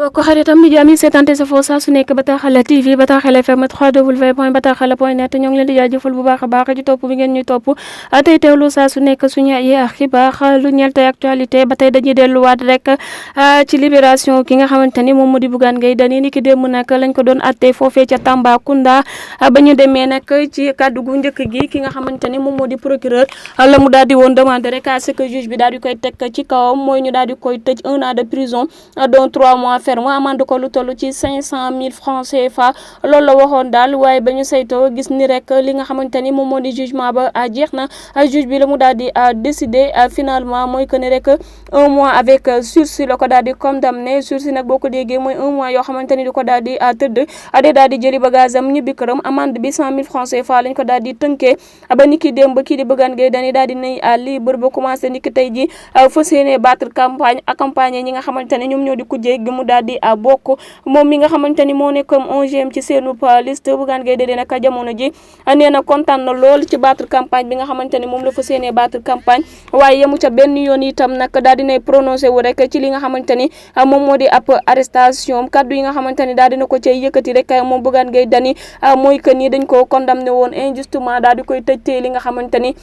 mbokk xaritam di jaami seetante sa foo saa su nekk Bataaxal TV Bataaxal FM 3w.bataaxal.net ñoo ngi leen di jaajëfal bu baax a baax ci topp bi ngeen ñuy topp tey teewlu saa su nekk suñu ay xibaar lu ñeel tey actualité ba tey dañuy delluwaat rek ci libération ki nga xamante ni moom moo di Bougane Gueye Dany ni ki démb nag lañ ko doon atte foofee ca Tambacounda ba ñu demee nag ci kàddu gu njëkk gi ki nga xamante ni moom moo di procureur la mu daal di woon demandé rek à ce que juge bi daal di koy teg ci kawam mooy ñu daal di koy tëj 1 an de prison dont 3 mois ferme amande ko lu toll ci 500 000 francs CFA loolu la waxoon daal waaye ba ñu saytoo gis ni rek li nga xamante ni moom moo di jugement ba jeex na juge bi la mu daal di décider finalement mooy que ni rek 1 mois avec sursis la ko daal di condamné sursis nag boo ko déggee mooy 1 mois yoo xamante ni di ko daal di tëdd de daal di jëli bagage am ñibbi këram amande bi 100 000 francs CFA lañ ko daal di tënkee ba ni ki démb kii di Bougane Gueye Dany daal di nay libre ba commencé ni ki tey ji fas yéene battre campagne accompagner ñi nga xamante ne ñoom ñoo di kujje gi mu daal di bokk moom mi nga xamante ni moo nekk comme 11e ci seenu liste Bougane Gueye Dany nag jamono ji nee na kontaan na lool ci battre campagne bi nga xamante ni moom la fas yéene battre campagne waaye yemu ca benn yoon itam nag daal dinay prononcé wu rek ci li nga xamante ni moom moo di ab arrestation kaddu yi nga xamante ni daal dina ko cay yëkkati rek moom Bougane Gueye Dany mooy que ni dañ ko condamné woon injustement daal di koy tëj li nga xamante ni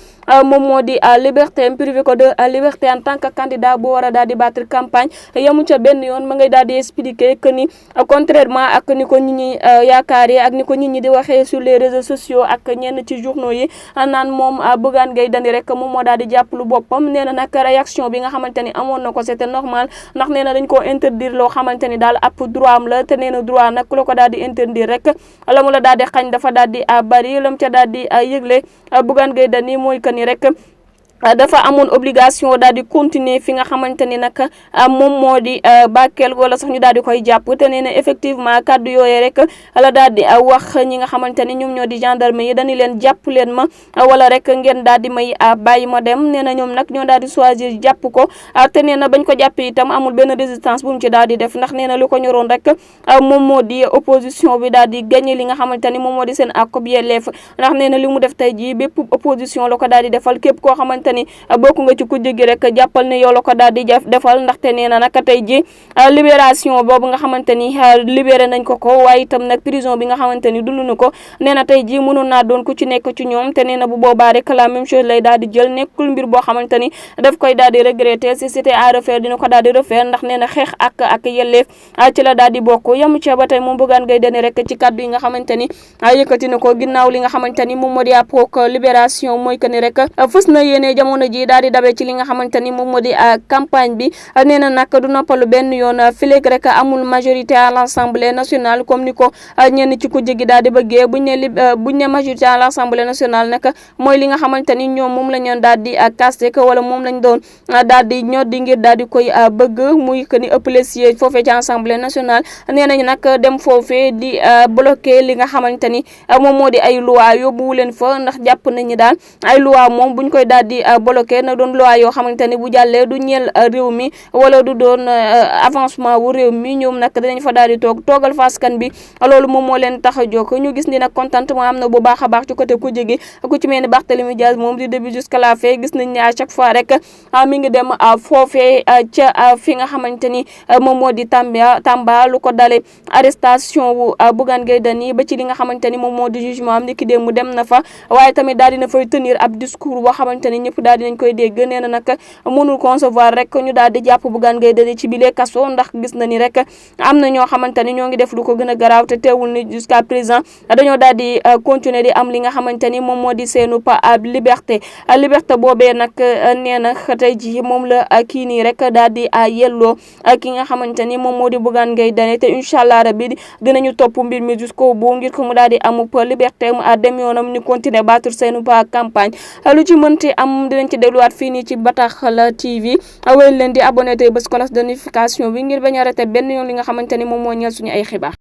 moom moo di liberté privé ko de liberté en tant que candidat bu war a daal di battre campagne yemu ca benn yoon ma ngay daal di expliquer que ni contrairement ak ni ko nit ñi yaakaaree ak ni ko nit ñi di waxee sur les réseaux sociaux ak ñenn ci journaux yi naan moom Bougane Gueye Dany rek moom moo daal di jàpp lu boppam nee na nag réaction bi nga xamante ni amoon na ko c'était normal ndax nee na dañ koo interdire loo xamante ni daal ab droit am la te nee na droit nag ku la ko daal di interdire rek la mu la daal di xañ dafa daal di bari lam ca daal di yëgle Bougane Gueye Dany mooy que ni rek dafa amoon obligation daal di continuer fi nga xamante ni nag moom moo di Bakel wala sax ñu daal di koy jàpp te nee na effectivement kaddu yooyu rek la daal di wax ñi nga xamante ni ñoom ñoo di gendarme yi dañu leen jàpp leen ma wala rek ngeen daal di may bàyyi ma dem nee na ñoom nag ñoo daal di choisir jàpp ko te nee na bañ ko jàpp itam amul benn résistance bu mu ci daal di def ndax nee na lu ko ñoroon rek moom moo di opposition bi daal di gagné li nga xamante ni moom moo di seen ak yelleef ndax nee na li mu def tey jii bépp opposition la ko daal di defal képp koo xamante ni bokk nga ci kujje gi rek jàppal ne yow la ko daal di defal ndaxte nee na nag tey ji libération boobu nga xamante ni libéré nañ ko waaye itam nag prison bi nga xamante ni dund na ko nee na tey ji mënoon naa doon ku ci nekk ci ñoom te nee na bu boobaa rek la même chose lay daal di jël nekkul mbir boo xamante ni daf koy daal di regretter si c'était à refaire dina ko daal di refaire ndax nee na xeex ak yelleef ci la daal di bokk yamu ci ba tey moom Bougane Gueye Dany rek ci kaddu yi nga xamante ni yëkkati na ko ginnaaw li nga xamante ni moom moo di ab libération mooy que ni rek fës na yéene jamono ji daal di dabe ci li nga xamante ni moom moo di campagne bi nee na nag du noppalu benn yoon fileeg rek amul majorité à l'Assemblée nationale comme ni ko ñenn ci ku jegi daal di bëggee buñ ne majorité à l'Assemblée nationale nag mooy li nga xamante ni ñoom moom la ñu daal di casté wala moom lañ doon daal di ñor di ngir daal di koy bëgg muy que ni ëpp les sièges foofee ci Assemblée nationale nee nañu nag dem foofee di bloqué li nga xamante ni moom moo di ay loi yóbbuwu leen fa ndax jàpp nañu daal ay loi moom buñ koy daal di bloqué na doon loi yoo xamante ni bu jàllee du ñeel réew mi wala du doon avancement wu réew mi ñoom nag dinañ fa daal di toogal faskan bi loolu moom moo leen tax a jóg ñu gis ni nag contentement am na bu baax a baax ci côté ku jegi ku ci mel ni Barthélémy Dias moom du début jusqu'à la fin gis nañ ne à chaque fois rek mi ngi dem foofee ca fi nga xamante ni moom moo di Tamba lu ko dale arrestation wu Bougane Gueye Dany ba ci li nga xamante ni moom moo di jugement am ni ki démb dem na fa waaye tamit daal dina fay tenir ab discours boo xamante ni ñëpp daal dinañ koy dégg nee na nag mënul concevoir rek ñu daal di jàpp Bougane Gueye Dany ci bile kaso ndax gis na ni rek am na ñoo xamante ni ñoo ngi def lu ko gën a garaaw te teewul ni jusqu'à présent dañoo daal di continuer di am li nga xamante ni moom moo di seenu liberté boobee nag nee na tey ji moom la kii nii rek daal di yelloo ki nga xamante ni moom moo di Bougane Gueye Dany te incha allah rabbi dinañu topp mbir mi jusqu'au bout ngir ko mu daal di am liberté mu dem yoonam ñu continuer battre seenu campagne lu ci mënti am dinañ ci dégluwaat fii nii ci Bataaxal TV wéy leen di abonné tey bés cloche de notification bi ngir bañ a raté benn yoon li nga xamante ni moom moo ñeel suñu ay xibaar